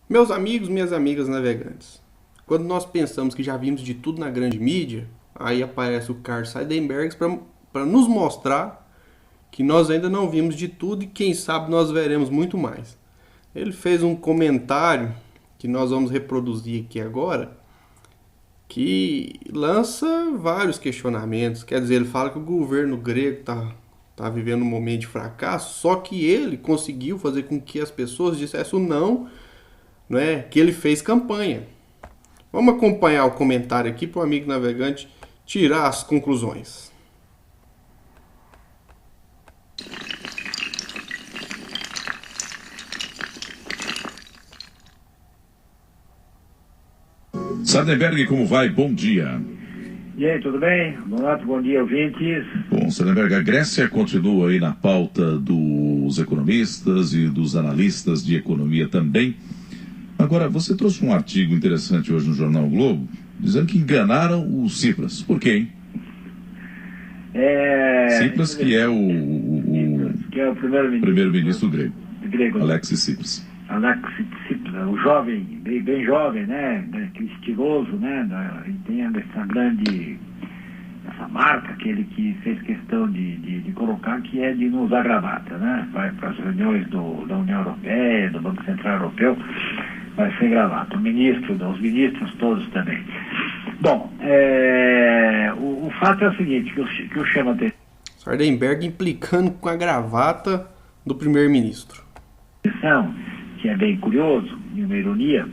Meus amigos, minhas amigas navegantes, quando nós pensamos que já vimos de tudo na grande mídia, aí aparece o Carl Seidenberg para nos mostrar que nós ainda não vimos de tudo e quem sabe nós veremos muito mais. Ele fez um comentário que nós vamos reproduzir aqui agora, que lança vários questionamentos. Quer dizer, ele fala que o governo grego tá vivendo um momento de fracasso, só que ele conseguiu fazer com que as pessoas dissessem o não é? Que ele fez campanha. Vamos acompanhar o comentário aqui para o amigo navegante tirar as conclusões. Seidenberg, como vai? Bom dia. E aí, tudo bem? Bom dia, ouvintes. Bom, Seidenberg, a Grécia continua aí na pauta dos economistas e dos analistas de economia também. Agora, você trouxe um artigo interessante hoje no Jornal o Globo, dizendo que enganaram o Tsipras. Por quê, hein? Tsipras, que é o primeiro-ministro grego. Alexis Tsipras. Alexis Tsipras, o jovem, bem jovem, né? Estiloso, né? E tem essa marca que ele que fez questão de colocar, que é de não usar gravata, né? Vai para as reuniões da União Europeia, do Banco Central Europeu, vai sem gravata. Os ministros todos também. Bom, o fato é o seguinte, que eu chamo a atenção. Seidenberg implicando com a gravata do primeiro-ministro. Que é bem curioso, e uma ironia,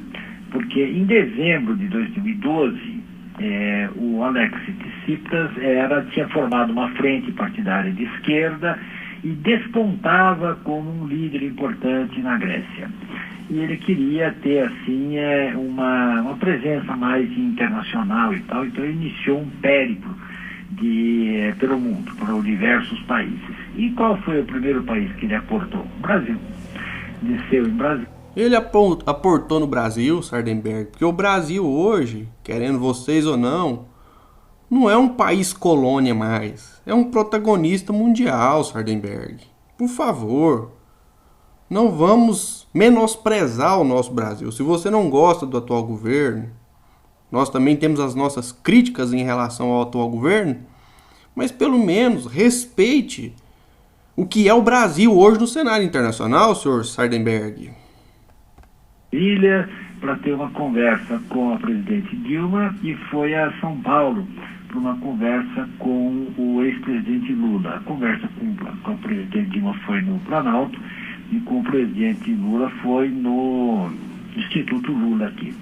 porque em dezembro de 2012, o Alexis Tsipras tinha formado uma frente partidária de esquerda e despontava como um líder importante na Grécia. E ele queria ter, assim, uma presença mais internacional e tal, então ele iniciou um périplo pelo mundo, por diversos países. E qual foi o primeiro país que ele aportou? O Brasil. Desceu em Brasil. Ele aportou no Brasil, Seidenberg, porque o Brasil hoje, querendo vocês ou não é um país colônia mais. É um protagonista mundial, Seidenberg. Por favor, não vamos menosprezar o nosso Brasil. Se você não gosta do atual governo, nós também temos as nossas críticas em relação ao atual governo, mas pelo menos respeite o que é o Brasil hoje no cenário internacional, senhor Seidenberg. Para ter uma conversa com a presidente Dilma e foi a São Paulo para uma conversa com o ex-presidente Lula. A conversa com a presidente Dilma foi no Planalto e com o presidente Lula foi no Instituto Lula aqui.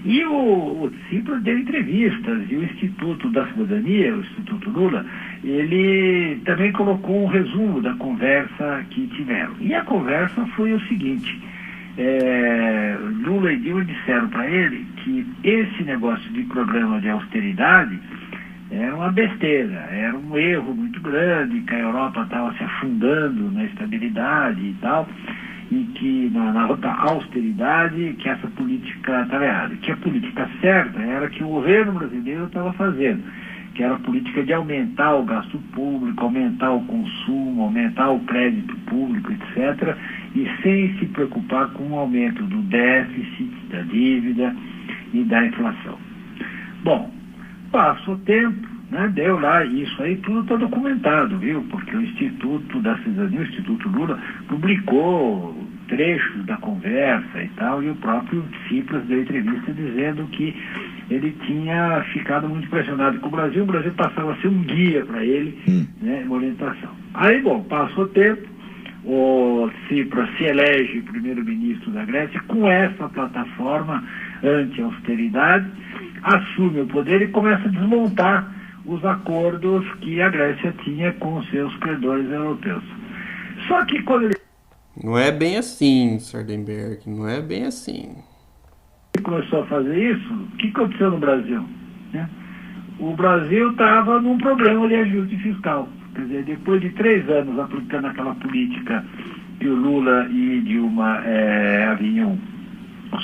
E o Tsipras deu entrevistas, e o Instituto da Cidadania, o Instituto Lula, ele também colocou um resumo da conversa que tiveram. E a conversa foi o seguinte, Lula e Dilma disseram para ele que esse negócio de programa de austeridade era uma besteira, era um erro muito grande, que a Europa estava se afundando na estabilidade e tal, e que na austeridade, que essa política estava errada. Que a política certa era que o governo brasileiro estava fazendo, que era a política de aumentar o gasto público, aumentar o consumo, aumentar o crédito público, etc., e sem se preocupar com o aumento do déficit, da dívida e da inflação. Bom, passou o tempo, né, deu lá, isso aí tudo está documentado, viu? Porque o Instituto da Cidadania, o Instituto Lula, publicou trechos da conversa e tal, e o próprio Tsipras deu entrevista dizendo que ele tinha ficado muito impressionado com o Brasil passava a ser um guia para ele, né, uma orientação. Aí, bom, passou o tempo, o Tsipras se elege primeiro-ministro da Grécia com essa plataforma anti-austeridade, assume o poder e começa a desmontar os acordos que a Grécia tinha com os seus credores europeus. Só que quando ele... Não é bem assim, Seidenberg, não é bem assim. Ele começou a fazer isso, o que aconteceu no Brasil? Né? O Brasil estava num programa de ajuste fiscal. Quer dizer, depois de 3 anos aplicando aquela política que o Lula e Dilma haviam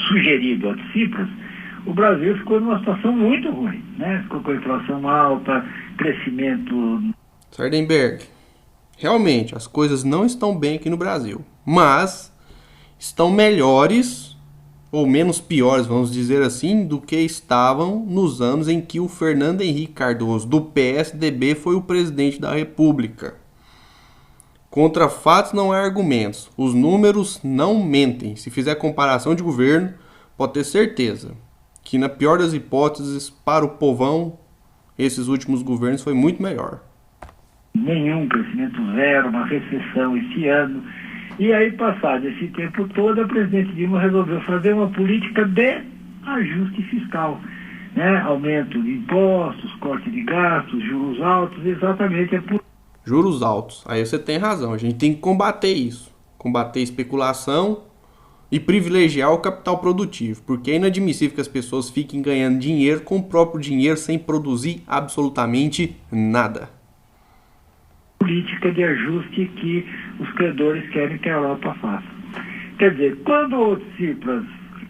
sugerido ao Tsipras, o Brasil ficou numa situação muito ruim, né? Ficou com a inflação alta, crescimento... Seidenberg, realmente as coisas não estão bem aqui no Brasil, mas estão melhores ou menos piores, vamos dizer assim, do que estavam nos anos em que o Fernando Henrique Cardoso, do PSDB, foi o presidente da República. Contra fatos não há argumentos. Os números não mentem. Se fizer comparação de governo, pode ter certeza que, na pior das hipóteses, para o povão, esses últimos governos foi muito melhor. Nenhum crescimento zero, uma recessão esse ano. E aí, passado esse tempo todo, a presidente Dilma resolveu fazer uma política de ajuste fiscal, né? Aumento de impostos, corte de gastos, juros altos, exatamente Juros altos. Aí você tem razão. A gente tem que combater isso. Combater a especulação e privilegiar o capital produtivo. Porque é inadmissível que as pessoas fiquem ganhando dinheiro com o próprio dinheiro sem produzir absolutamente nada. Política de ajuste que os credores querem que a Europa faça. Quer dizer, quando o Tsipras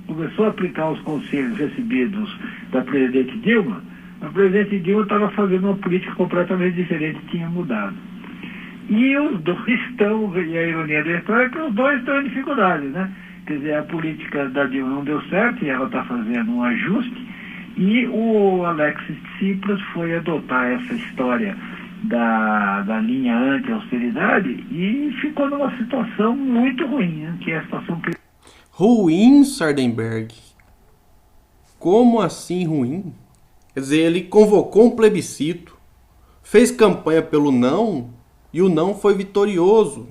começou a aplicar os conselhos recebidos da presidente Dilma, a presidente Dilma estava fazendo uma política completamente diferente, tinha mudado. E os dois estão, e a ironia da história é que os dois estão em dificuldade, né? Quer dizer, a política da Dilma não deu certo e ela está fazendo um ajuste, e o Alexis Tsipras foi adotar essa história da linha anti-austeridade e ficou numa situação muito ruim, né? Que é a situação... Ruim, Sardenberg? Como assim ruim? Quer dizer, ele convocou um plebiscito, fez campanha pelo não e o não foi vitorioso.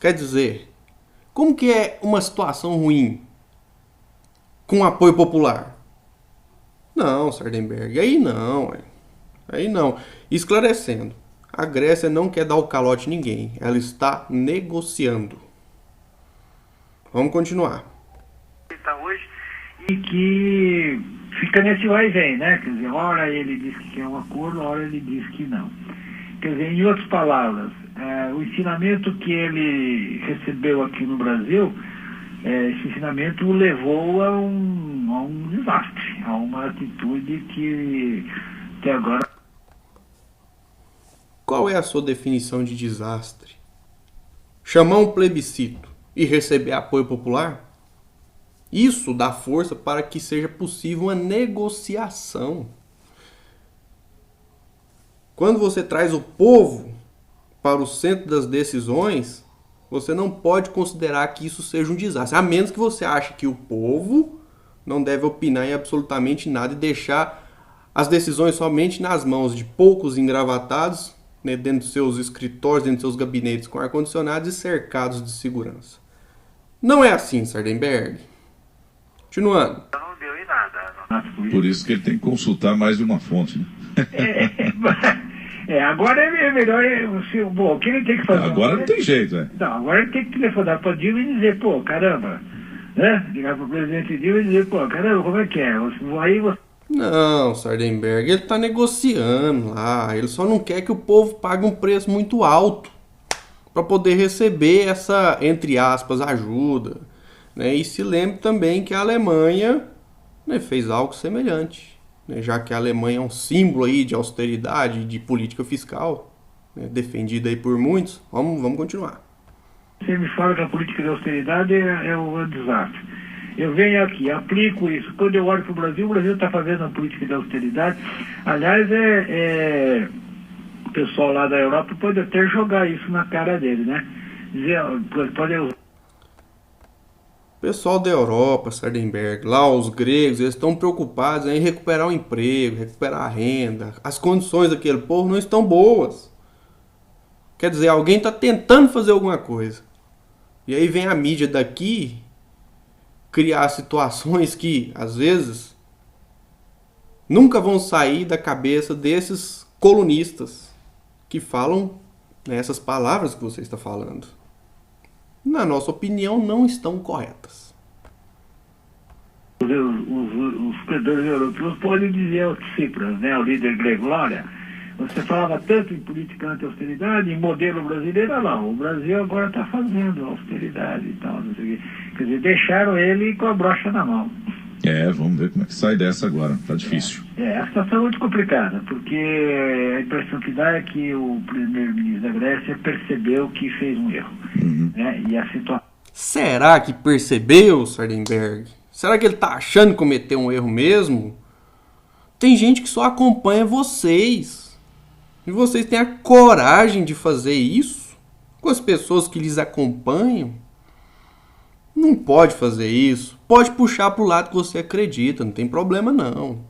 Quer dizer, como que é uma situação ruim com apoio popular? Não, Sardenberg, aí não. Aí não. Esclarecendo, a Grécia não quer dar o calote em ninguém, ela está negociando. Vamos continuar. Está hoje e que fica nesse vai e vem, né? Quer dizer, hora ele diz que quer um acordo, hora ele diz que não. Quer dizer, em outras palavras, o ensinamento que ele recebeu aqui no Brasil, esse ensinamento o levou a um desastre, a uma atitude que agora... Qual é a sua definição de desastre? Chamar um plebiscito e receber apoio popular? Isso dá força para que seja possível uma negociação. Quando você traz o povo para o centro das decisões, você não pode considerar que isso seja um desastre, a menos que você ache que o povo não deve opinar em absolutamente nada e deixar as decisões somente nas mãos de poucos engravatados, né, dentro dos seus escritórios, dentro dos seus gabinetes com ar-condicionados e cercados de segurança. Não é assim, Sardenberg. Continuando. Não deu em nada. Por isso que ele tem que consultar mais de uma fonte, né? Agora é melhor... Bom, o que ele tem que fazer... Agora não tem jeito, né? Não, agora ele tem que telefonar para Dilma e dizer, pô, caramba, né? Ligar para o presidente Dilma e dizer, pô, caramba, como é que é? Aí você... Não, Sardenberg, ele está negociando lá. Ele só não quer que o povo pague um preço muito alto para poder receber essa, entre aspas, ajuda. Né? E se lembre também que a Alemanha, né, fez algo semelhante. Né? Já que a Alemanha é um símbolo aí de austeridade, de política fiscal, né, defendida aí por muitos. Vamos continuar. Você me fala que a política de austeridade é um desastre. Eu venho aqui, aplico isso. Quando eu olho para o Brasil está fazendo uma política de austeridade. Aliás, o pessoal lá da Europa pode até jogar isso na cara dele, né? Dizer, pode usar. O pessoal da Europa, Sardenberg, lá os gregos, eles estão preocupados em recuperar o emprego, recuperar a renda. As condições daquele povo não estão boas. Quer dizer, alguém está tentando fazer alguma coisa. E aí vem a mídia daqui criar situações que, às vezes, nunca vão sair da cabeça desses colunistas que falam essas palavras que você está falando. Na nossa opinião, não estão corretas. Os credores europeus podem dizer ao Tsipras, né, o líder grego, olha, você falava tanto em política anti-austeridade, em modelo brasileiro, olha lá, o Brasil agora está fazendo austeridade e tal, não sei o quê. Quer dizer, deixaram ele com a brocha na mão. Vamos ver como é que sai dessa agora, tá difícil. A situação é muito complicada, porque a impressão que dá é que o primeiro-ministro da Grécia percebeu que fez um erro. Né? E a situação... Será que percebeu, Sardenberg? Será que ele tá achando que cometeu um erro mesmo? Tem gente que só acompanha vocês. E vocês têm a coragem de fazer isso com as pessoas que lhes acompanham? Não pode fazer isso. Pode puxar pro lado que você acredita, não tem problema não.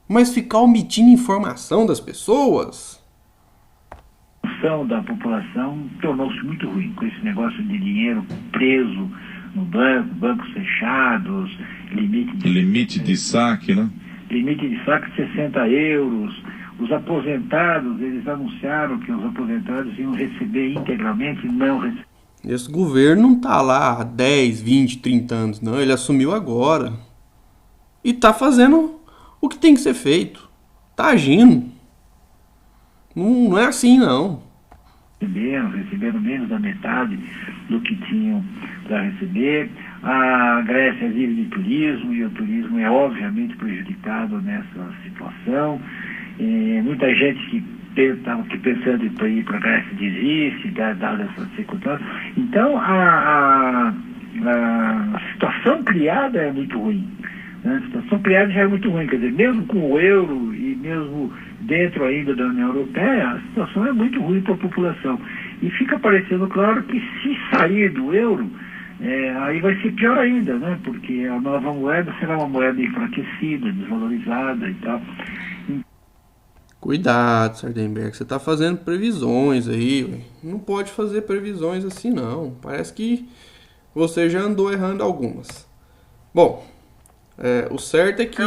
Mas ficar omitindo informação das pessoas? Da população tornou-se muito ruim com esse negócio de dinheiro preso no banco, bancos fechados, limite de saque, né? Limite de saque de 60 euros. Os aposentados, eles anunciaram que os aposentados iam receber integralmente e não receberam. Esse governo não tá lá há 10, 20, 30 anos, não. Ele assumiu agora. E tá fazendo o que tem que ser feito. Tá agindo. Não é assim, não. Receberam menos da metade do que tinham para receber. A Grécia vive de turismo e o turismo é obviamente prejudicado nessa situação. Muita gente que estava pensando em ir para a Grécia desiste, dada essa circunstância. Então, a situação criada é muito ruim. Né? A situação criada já é muito ruim. Quer dizer, mesmo com o euro e mesmo dentro ainda da União Europeia, a situação é muito ruim para a população. E fica parecendo claro que se sair do euro, aí vai ser pior ainda, né? Porque a nova moeda será uma moeda enfraquecida, desvalorizada e tal. Cuidado, Sardenberg, você está fazendo previsões aí, ué. Não pode fazer previsões assim não. Parece que você já andou errando algumas. Bom, o certo é que... a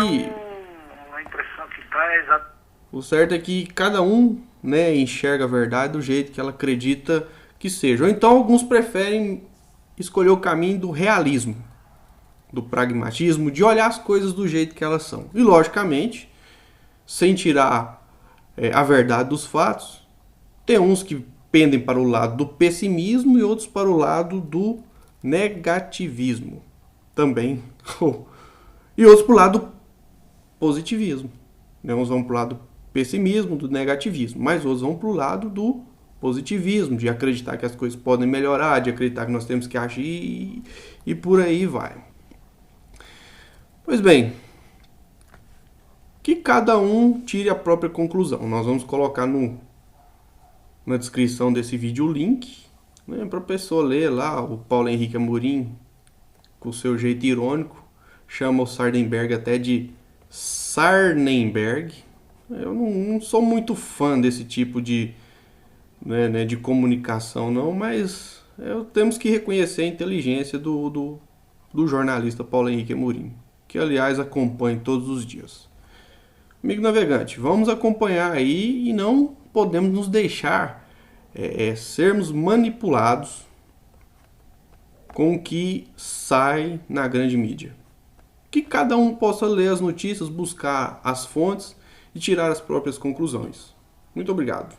impressão que está é exatamente... O certo é que cada um, né, enxerga a verdade do jeito que ela acredita que seja. Ou então alguns preferem escolher o caminho do realismo, do pragmatismo, de olhar as coisas do jeito que elas são. E logicamente, sem tirar a verdade dos fatos, tem uns que pendem para o lado do pessimismo e outros para o lado do negativismo também. E outros para o lado do positivismo. Uns vão para o lado do pessimismo, do negativismo, mas outros vão para o lado do positivismo, de acreditar que as coisas podem melhorar, de acreditar que nós temos que agir e por aí vai. Pois bem, que cada um tire a própria conclusão. Nós vamos colocar na descrição desse vídeo o link, né, para a pessoa ler lá. O Paulo Henrique Amorim, com o seu jeito irônico, chama o Sardenberg até de Sarnenberg. Eu não sou muito fã desse tipo de comunicação, não, mas temos que reconhecer a inteligência do jornalista Paulo Henrique Amorim, que, aliás, acompanho todos os dias. Amigo navegante, vamos acompanhar aí e não podemos nos deixar sermos manipulados com o que sai na grande mídia. Que cada um possa ler as notícias, buscar as fontes e tirar as próprias conclusões. Muito obrigado.